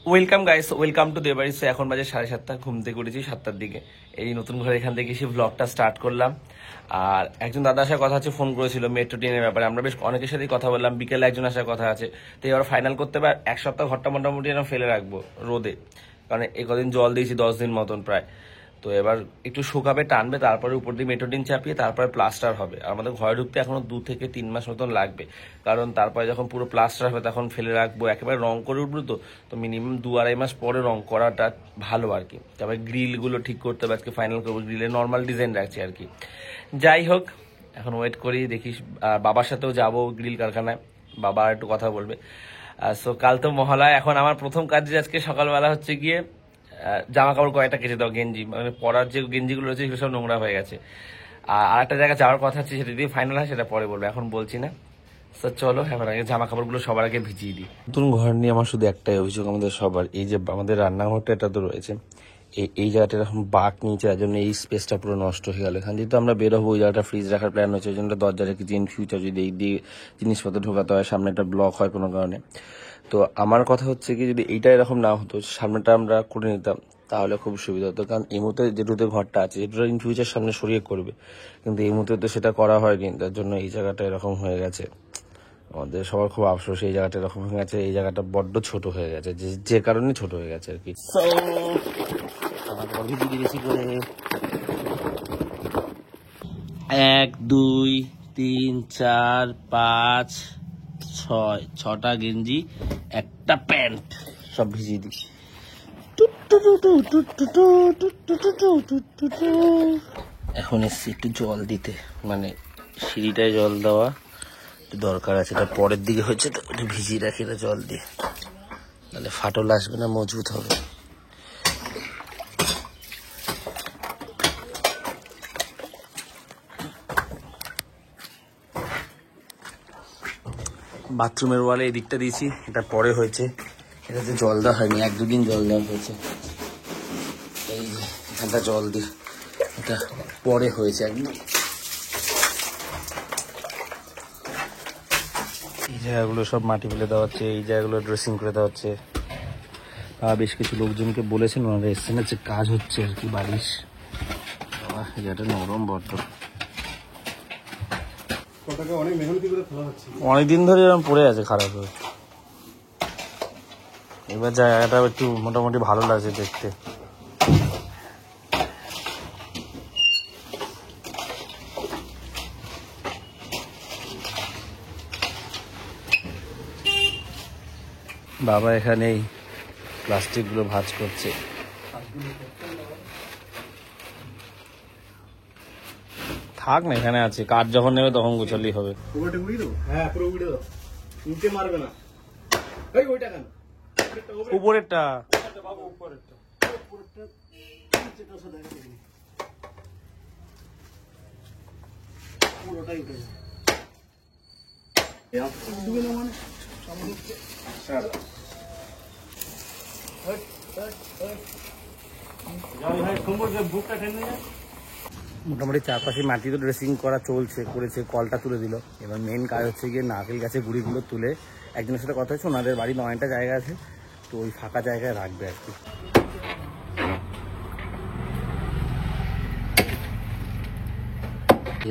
Welcome guys, welcome to Debari. এখন বাজে 7:30, ঘুম থেকে উঠেছি 7টার দিকে। এই নতুন ঘরে এখান থেকে এসে ব্লগটা স্টার্ট করলাম। আর একজন দাদা আসার কথা আছে, ফোন করেছিল মেট্রো ট্রেনের ব্যাপারে। আমরা বেশ অনেকের সাথেই কথা বললাম, বিকেলে একজন আসার কথা আছে। তো এবার ফাইনাল করতে পার, এক সপ্তাহ ঘরটা মোটামুটি এরকম ফেলে রাখবো রোদে, কারণ এই কদিন জল দিয়েছি 10 দিন মতন প্রায়। তো এবার একটু শুকাবে, টানবে, তারপরে উপর দিয়ে মেটোডিন চাপিয়ে তারপরে প্লাস্টার হবে। আর আমাদের ঘরে ঢুকতে এখনো 2 থেকে 3 মাস মতন লাগবে, কারণ তারপরে যখন পুরো প্লাস্টার হবে তখন ফেলে রাখবো, একেবারে রং করে উঠবো। তো মিনিমাম 2-2.5 মাস পরে রং করাটা ভালো আর কি। তারপরে গ্রিলগুলো ঠিক করতে হবে, আজকে ফাইনাল করবো। গ্রিলের নর্মাল ডিজাইন রাখছি আর কি। যাই হোক, এখন ওয়েট করি, দেখি। বাবার সাথেও যাবো গ্রিল কারখানায়, বাবা একটু কথা বলবে। সো কাল তো মহালয়া। এখন আমার প্রথম কাজ আজকে সকালবেলা হচ্ছে গিয়ে জামা কাপড় কয়েকটা কেচে দাও, গেঞ্জি, মানে পরার যে গেঞ্জিগুলো রয়েছে সেগুলো সব নোংরা হয়ে গেছে। আর একটা জায়গায় যাওয়ার কথা আছে, সেটা যদি ফাইনাল হয় সেটা পরে বলবো, এখন বলছি না। তো চলো এখন আগে জামা কাপড়গুলো সবার আগে ভিজিয়ে দিই। নতুন ঘর নিয়ে আমার শুধু একটাই অভিযোগ আমাদের সবার, এই যে আমাদের রান্নাঘরটা এটা তো রয়েছে, এই জায়গাটা এরকম বাঁক নিচে, তার জন্য এই স্পেসটা পুরো নষ্ট হয়ে গেল। এখান যেহেতু আমরা বেরোবো, ওই জায়গাটা ফ্রিজ রাখার প্ল্যান হচ্ছে, ওই জন্য দরজা রেখেছি। ইন ফিউচার যদি এই দিয়ে জিনিসপত্র ঢোকাতে হয়, সামনে একটা ব্লক হয় কোনো কারণে। তো আমার কথা হচ্ছে কি, যদি এইটা এরকম না হতো, সামনেটা আমরা করে নিতাম, তাহলে খুব সুবিধা হতো। কারণ এই মুহূর্তে যেটুতে ঘরটা আছে, যেটা ইন ফিউচার সামনে সরিয়ে করবে, কিন্তু এই মুহূর্তে তো সেটা করা হয়নি, তার জন্য এই জায়গাটা এরকম হয়ে গেছে। আমাদের সবার খুব আফসোস, এই জায়গাটা এরকম হয়ে গেছে। এই জায়গাটা বড্ড ছোট হয়ে গেছে, যে কারণে ছোট হয়ে গেছে আর কি। বেশি করে 1 2 3 4 5 6 6টা গেঞ্জি, একটা প্যান্ট, সব ভিজিয়ে দিই। এখন এসছি একটু জল দিতে, মানে সিঁড়িটায় জল দেওয়া দরকার আছে। এটা পরের দিকে হচ্ছে, তো একটু ভিজিয়ে রাখি এটা জল দিয়ে, তাহলে ফাটল আসবে না, মজবুত হবে। বাথরুমের ওয়ালে এই দিকটা দিয়েছি, এটা পরে হয়েছে, এটাতে জল দেওয়া হয়নি, 1-2 দিন জল দেওয়া হয়েছে। এই যে এখানটা জল দিয়ে, এটা পরে হয়েছে একদম। এই জায়গাগুলো সব মাটি ফেলে দেওয়া হচ্ছে, এই জায়গাগুলো ড্রেসিং করে দেওয়া হচ্ছে। বেশ কিছু লোকজনকে বলেছেন, ওনারা এসছেন, হচ্ছে কাজ হচ্ছে আর কি বাড়ির। এই জায়গাটা নরম বড্ড, অনেকদিন ধরে এরকম পড়ে আছে খারাপ হয়ে। এবার জায়গাটা একটু মোটামুটি ভালো লাগছে দেখতে। বাবা এখানে প্লাস্টিক গুলো ভাঁজ করছে। থাক না, এখানে আছে, কাঠ যখন নেবে তখন গোছালেই হবে। উপরেরটা মোটামুটি চারপাশে মাটি তো ড্রেসিং করা চলছে, করেছে, কলটা তুলে দিল। এবার মেন কাজ হচ্ছে গিয়ে নারকেল গাছের গুঁড়িগুলো তুলে, একজনের সাথে কথা হচ্ছে, ওনাদের বাড়ি 9টা জায়গা আছে, তো ওই ফাঁকা জায়গায় রাখবে আর কি।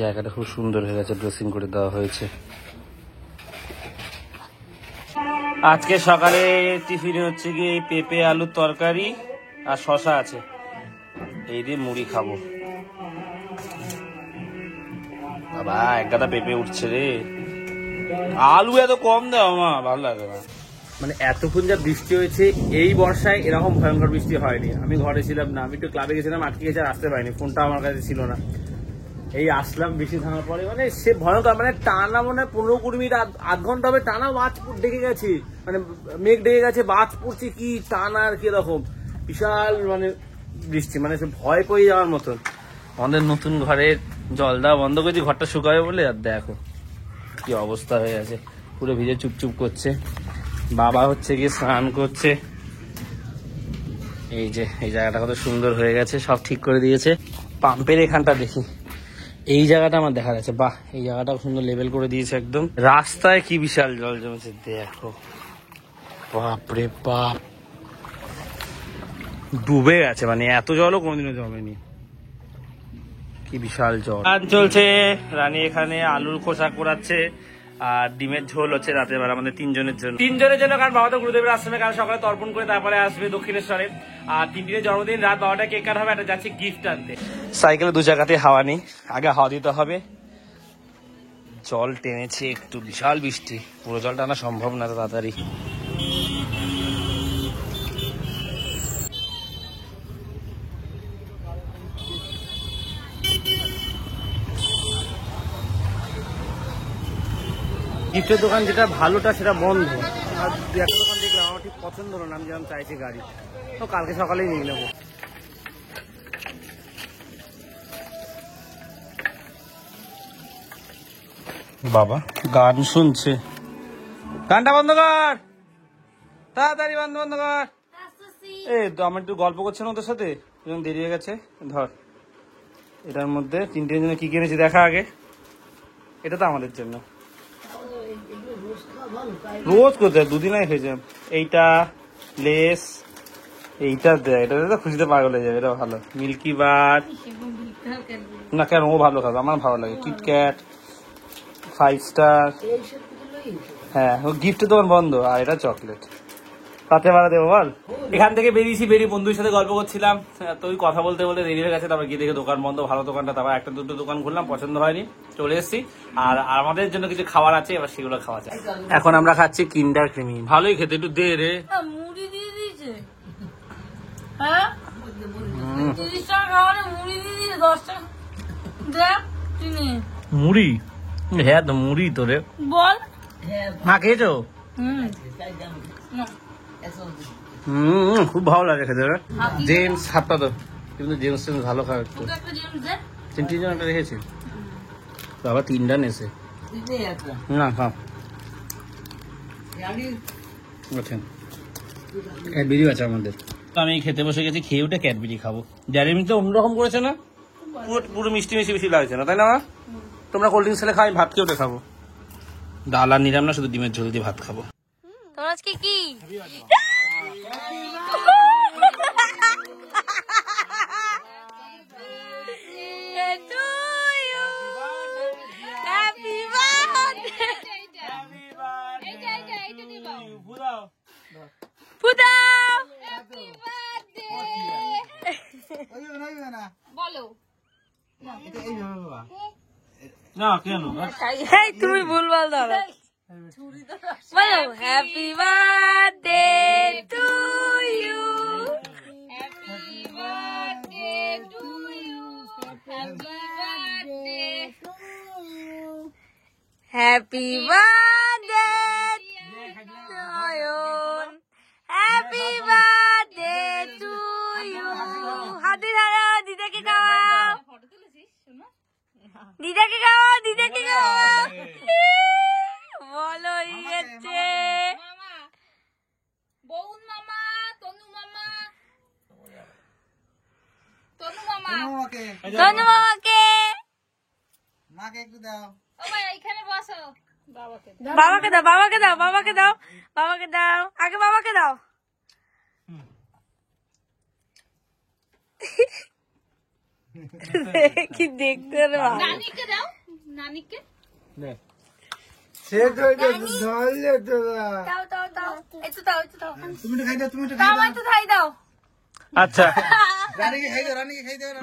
জায়গাটা খুব সুন্দর হয়ে গেছে, ড্রেসিং করে দেওয়া হয়েছে। আজকে সকালে টিফিনে হচ্ছে গিয়ে পেঁপে আলুর তরকারি আর শশা আছে, এই দিয়ে মুড়ি খাবো। বাবা এক গাদা পেঁপে উঠছে রে, আলু এত কম দেওয়া মা, ভালো লাগে না। মানে এতক্ষণ যা বৃষ্টি হয়েছে, এই বর্ষায় এরকম ভয়ঙ্কর বৃষ্টি হয়নি। আমি ঘরে ছিলাম না, আমি একটু ক্লাবে গেছিলাম, আটকে গেছে, আর আসতে পারিনি, ফোনটা আমার কাছে ছিল না। এই আসলাম বৃষ্টি থামার পরে, মানে সে ভয়ঙ্কর, মানে টানা মনে হয় 15-20 মিনিট, আধ ঘন্টা হবে টানা বাজ ডেকে গেছে, মানে মেঘ ডেকে গেছে, বাজ পড়ছে, কি টানা আর কি এরকম বিশাল মানে বৃষ্টি, মানে সে ভয় পেয়ে যাওয়ার মতন। আমাদের নতুন ঘরে জল দেওয়া বন্ধ করেছি, ঘরটা শুকাবে বলে, আর দেখো কি অবস্থা হয়ে গেছে, পুরো ভিজে চুপচুপ করছে। বাবা হচ্ছে গিয়ে স্নান করছে। এই যে এই জায়গাটা কত সুন্দর হয়ে গেছে, সব ঠিক করে দিয়েছে। পাম্পের এখানটা দেখি, এই জায়গাটা আমার দেখা যাচ্ছে, বাহ, এই জায়গাটা সুন্দর লেভেল করে দিয়েছে একদম। রাস্তায় কি বিশাল জল জমেছে দেখো, বাপরে বাপ, ডুবে গেছে, মানে এত জলও কোনোদিনও জমেনি, কি বিশাল জল। গান চলছে, রানী এখানে আলুর খোসা করাচ্ছে আর ডিমের ঝোল হচ্ছে রাতের বেলা আমাদের তিনজনের জন্য। কারণ বাবা তো গুরুদেবের আশ্রমে কাল সকালে তর্পণ করে তারপরে আসবে দক্ষিণেশ্বরে। আর 3 দিনের জন্মদিন, রাত 12টা কেক কাটা হবে, একটা যাচ্ছে গিফট আনতে। সাইকেলে 2 জায়গাতে হাওয়া নেই, আগে হাওয়া দিতে হবে। জল টেনেছে একটু, বিশাল বৃষ্টি, পুরো জল টানা সম্ভব না তাড়াতাড়ি। গিফটের দোকান যেটা ভালোটা সেটা বন্ধ, আর 2-1 দোকান দেখলাম আমার ঠিক পছন্দ হলো না, আমি যেমন চাইছি গাড়ি, তো কালকে সকালেই নিয়ে নেবো। বাবা গান শুনছে, গানটা বন্ধ কর তাড়াতাড়ি, বন্ধ কর। এই তো আমার একটু গল্প করছে না ওদের সাথে, দেরি হয়ে গেছে। ধর এটার মধ্যে 3টের জন্য কি কিনেছি দেখা আগে। এটা তো আমাদের জন্য, রোজ কোথায় 2 দিন আগে খেয়েছিলাম। এইটা লেস, এইটা দেয়, এটা তো খুশিতে পাগল হয়ে যাবে, এটা ভালো। মিল্কি বার না কেন, ও ভালো খাবে, আমার ভালো লাগে। KitKat, 5 star. হ্যাঁ, ও গিফটের দোকান বন্ধ, আর এটা চকলেট। রাতে বেলা দেবো বল। এখান থেকে বেরিয়ে বন্ধুর সাথে গল্প করছিলাম, তো ওই কথা বলতে বলতে দেরি হয়ে গেছে। তারপর গিয়ে দেখে দোকান বন্ধ, ভালো দোকানটা। তারপর 1-2 দোকান ঘুরলাম, পছন্দ হয়নি, চলে এসেছি। আর আমাদের জন্য কিছু খাবার আছে, এবার সেগুলো খাওয়া যায়। এখন আমরা খাচ্ছি কিন্ডার ক্রিমি, ভালোই খেতে, একটু দে রে। মুড়ি দিয়ে দিয়েছে, হ্যাঁ 30 টাকা খাওয়ারে মুড়ি দিয়ে দিয়েছে, 10 টাকা দেখ চিনি মুড়ি। হ্যাঁ তো মুড়ি তো রে, বল। মা খেয়েছো? খুব ভালো লাগে খেতে। জেমস হাতটা তো, কিন্তু জেমস ভালো খাওয়া একটু। চিন্টির জন্য একটা রেখেছি, বাবা 3টা নেছে না খাও। ক্যাডবেরি আছে আমাদের, তো আমি খেতে বসে গেছি, খেয়ে উঠে ক্যাডবেরি খাবো। ডেয়ারি তো অন্যরকম করেছে না, পুরো মিষ্টি মিষ্টি বেশি লাগছে না, তাই না? তোমরা কোল্ড ড্রিঙ্কস খেলে খাও, আমি ভাত খেয়ে উঠে খাবো। ডাল আর নিলাম না, শুধু ডিমের ঝোল দিয়ে ভাত খাবো। তোর আজকে কি না কেন তুমি ভুলভাল দাঁড়া বলো। Happy birthday to you, happy birthday to you, happy birthday to you, happy birthday Nayan, happy birthday to you. হাতে ধরো, দিদাকে খাওয়াও, দিদাকে খাওয়াও, দিদাকে খাওয়াও। বলো ইয়েছে বউন মামা, তনু মামা, তনু মামা, তনু মামাকে, মাকে একটু দাও। ও ভাই এখানে বসো, বাবাকে দাও, বাবাকে দাও, বাবাকে দাও, বাবাকে দাও, বাবাকে দাও, আগে বাবাকে দাও। কি দেখতে রে, নানিকে দাও, নানিকে আচ্ছা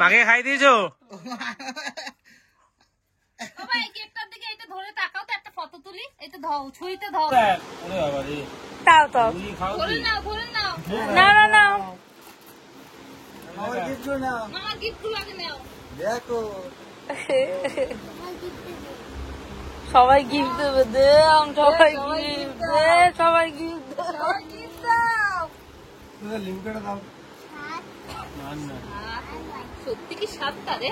মাকে খাই দিয়েছো? ধরে তাকাও তো, একটা ফটো তুলি, এটা ধও, ছুরিতে ধও। ধরে নাও, ধরে নাও, না না না, আমার গিফটগুলো আগে নাও। দেখো সবাই গিফট দেবে, দে সবাই গিফট দে, সবাই গিফট দে, সবাই গিফট দাও। লিঙ্কটা দাও। সত্যি কি 7টা রে?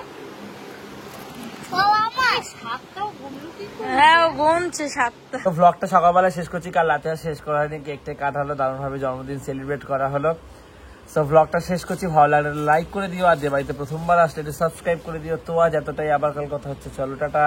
হ্যাঁ গুনছে 7টা। তো ব্লগটা সকালবেলা শেষ করছি, কাল রাতে শেষ করা হয়নি, কেকটা কাটা হলো, দারুণ ভাবে জন্মদিন সেলিব্রেট করা হলো। সো ব্লগটা শেষ করছি, ভালো লাগলে লাইক করে দিও, আর যে বাড়িতে প্রথমবার আসলে সাবস্ক্রাইব করে দিও। তো আজ এতটাই, আবার কাল কথা হচ্ছে, চলো টাটা।